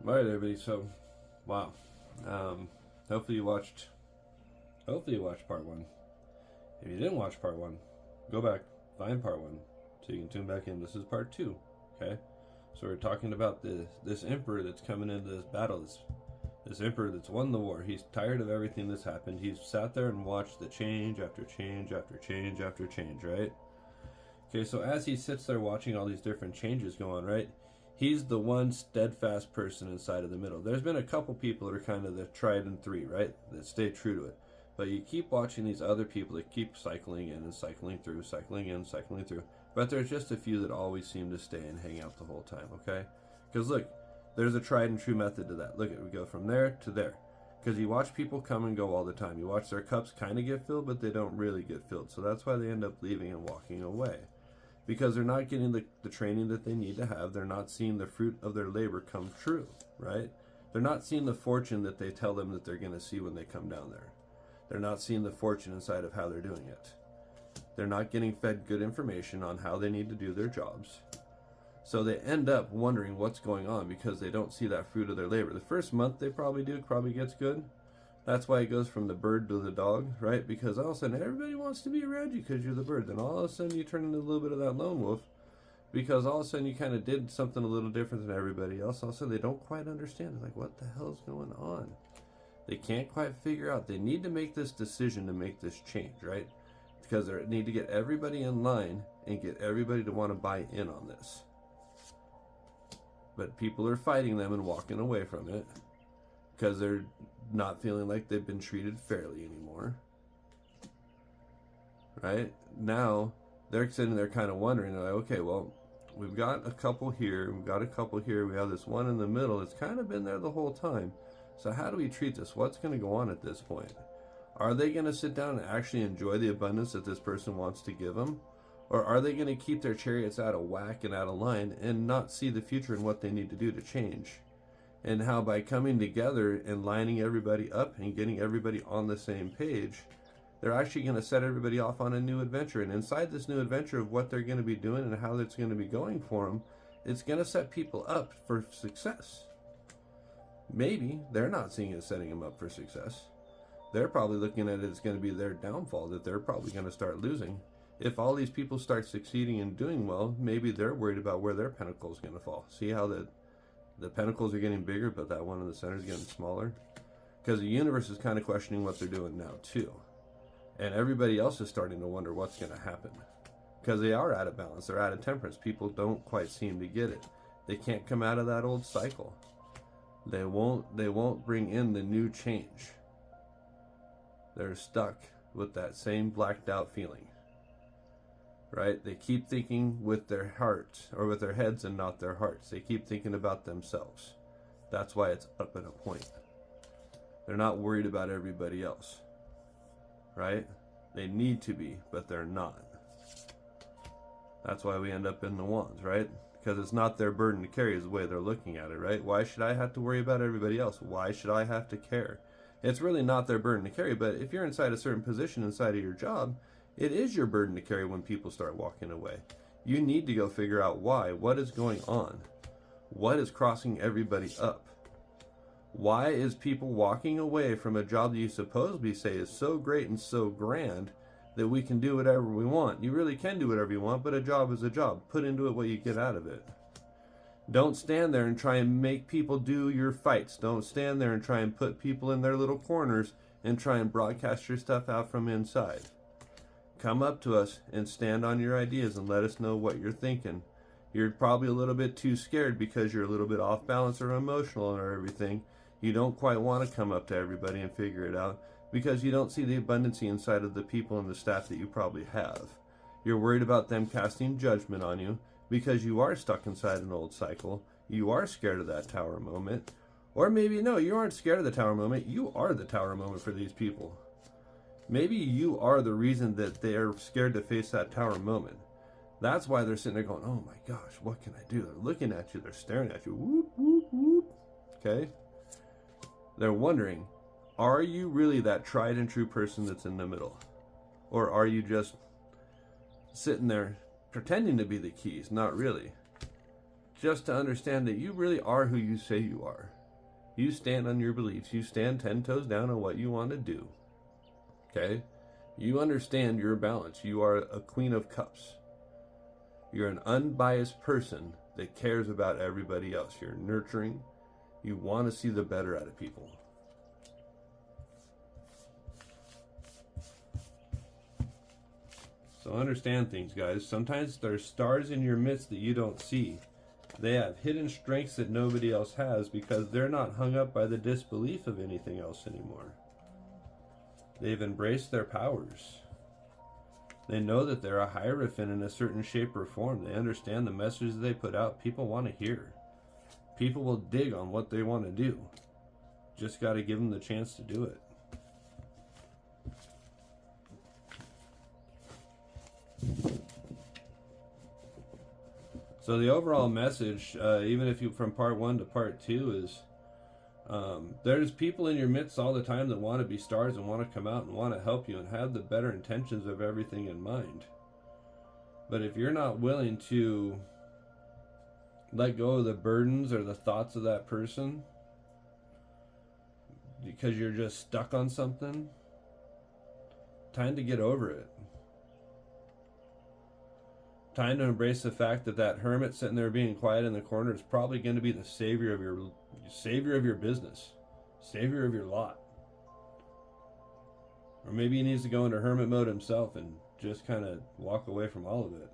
All right, everybody. So, wow. Um, hopefully you watched. Hopefully you watched part one. If you didn't watch part one, go back, find part one, so you can tune back in. This is part two. Okay. So we're talking about this emperor that's coming into this battle. This emperor that's won the war. He's tired of everything that's happened. He's sat there and watched the change after change after change after change. Right. Okay. So as he sits there watching all these different changes go on, right? He's the one steadfast person inside of the middle. There's been a couple people that are kind of the tried and three, right? That stay true to it. But you keep watching these other people that keep cycling in and cycling through, cycling in, cycling through. But there's just a few that always seem to stay and hang out the whole time, okay? Because look, there's a tried and true method to that. Look, we go from there to there. Because you watch people come and go all the time. You watch their cups kind of get filled, but they don't really get filled. So that's why they end up leaving and walking away. Because they're not getting the training that they need to have. They're not seeing the fruit of their labor come true, right? They're not seeing the fortune that they tell them that they're going to see when they come down there. They're not seeing the fortune inside of how they're doing it. They're not getting fed good information on how they need to do their jobs. So they end up wondering what's going on because they don't see that fruit of their labor. The first month they probably gets good. That's why it goes from the bird to the dog, right? Because all of a sudden everybody wants to be around you because you're the bird. Then all of a sudden you turn into a little bit of that lone wolf because all of a sudden you kind of did something a little different than everybody else. Also, they don't quite understand. They're like, what the hell is going on? They can't quite figure out. They need to make this decision to make this change, right? Because they need to get everybody in line and get everybody to want to buy in on this. But people are fighting them and walking away from it because they're not feeling like they've been treated fairly anymore. Right? Now, they're sitting there kind of wondering, like, okay, well, we've got a couple here, we have this one in the middle that's kind of been there the whole time. So how do we treat this? What's going to go on at this point? Are they going to sit down and actually enjoy the abundance that this person wants to give them? Or are they going to keep their chariots out of whack and out of line and not see the future and what they need to do to change? And how by coming together and lining everybody up and getting everybody on the same page, they're actually going to set everybody off on a new adventure. And inside this new adventure of what they're going to be doing and how it's going to be going for them, it's going to set people up for success. Maybe they're not seeing it setting them up for success. They're probably looking at it as going to be their downfall, that they're probably going to start losing. If all these people start succeeding and doing well, maybe they're worried about where their pinnacle is going to fall. See how the pinnacles are getting bigger, but that one in the center is getting smaller? Because the universe is kind of questioning what they're doing now, too. And everybody else is starting to wonder what's going to happen. Because they are out of balance. They're out of temperance. People don't quite seem to get it. They can't come out of that old cycle. They won't bring in the new change. They're stuck with that same blacked out feeling. Right? They keep thinking with their hearts, or with their heads and not their hearts. They keep thinking about themselves. That's why it's up at a point. They're not worried about everybody else. Right? They need to be, but they're not. That's why we end up in the wands, right? Because it's not their burden to carry is the way they're looking at it, right? Why should I have to worry about everybody else? Why should I have to care? It's really not their burden to carry, but if you're inside a certain position inside of your job, it is your burden to carry when people start walking away. You need to go figure out why. What is going on? What is crossing everybody up? Why is people walking away from a job that you supposedly say is so great and so grand that we can do whatever we want? You really can do whatever you want, but a job is a job. Put into it what you get out of it. Don't stand there and try and make people do your fights. Don't stand there and try and put people in their little corners and try and broadcast your stuff out from inside. Come up to us and stand on your ideas and let us know what you're thinking. You're probably a little bit too scared because you're a little bit off balance or emotional or everything. You don't quite want to come up to everybody and figure it out because you don't see the abundancy inside of the people and the staff that you probably have. You're worried about them casting judgment on you because you are stuck inside an old cycle. You are scared of that tower moment. Or maybe, no, you aren't scared of the tower moment. You are the tower moment for these people. Maybe you are the reason that they're scared to face that tower moment. That's why they're sitting there going, oh my gosh, what can I do? They're looking at you. They're staring at you. Whoop, whoop, whoop. Okay? They're wondering, are you really that tried and true person that's in the middle? Or are you just sitting there pretending to be the keys? Not really. just to understand that you really are who you say you are. You stand on your beliefs. You stand 10 toes down on what you want to do. Okay? You understand your balance. You are a Queen of Cups. You're an unbiased person that cares about everybody else. You're nurturing. You want to see the better out of people. So understand things, guys. Sometimes there's stars in your midst that you don't see. They have hidden strengths that nobody else has because they're not hung up by the disbelief of anything else anymore. They've embraced their powers. They know that they're a hierophant in a certain shape or form. They understand the messages they put out. People want to hear. People will dig on what they want to do. Just got to give them the chance to do it. So the overall message, even if you from part 1 to part 2, is there's people in your midst all the time that want to be stars and want to come out and want to help you and have the better intentions of everything in mind. But if you're not willing to let go of the burdens or the thoughts of that person because you're just stuck on something, time to get over it. Time to embrace the fact that that hermit sitting there being quiet in the corner is probably going to be the savior of your business, savior of your lot. Or maybe he needs to go into hermit mode himself and just kind of walk away from all of it.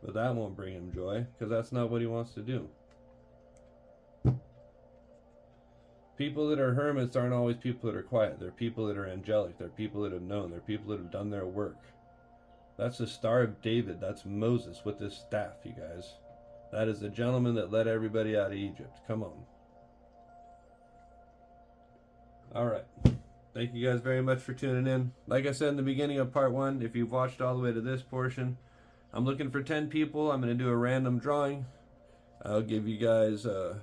But that won't bring him joy, because that's not what he wants to do. People that are hermits aren't always people that are quiet. They're people that are angelic. They're people that have known. They're people that have done their work. That's the Star of David. That's Moses with his staff, you guys. That is the gentleman that led everybody out of Egypt. Come on. All right. Thank you guys very much for tuning in. Like I said in the beginning of part 1, if you've watched all the way to this portion, I'm looking for 10 people. I'm going to do a random drawing. I'll give you guys a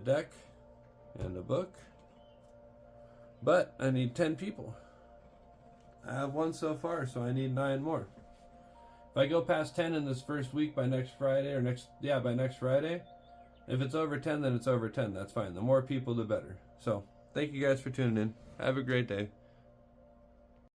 deck and a book. But I need 10 people. I have 1 so far, so I need 9 more. If I go past 10 in this first week by next Friday, by next Friday, if it's over 10, then it's over 10. That's fine. The more people, the better. So, thank you guys for tuning in. Have a great day.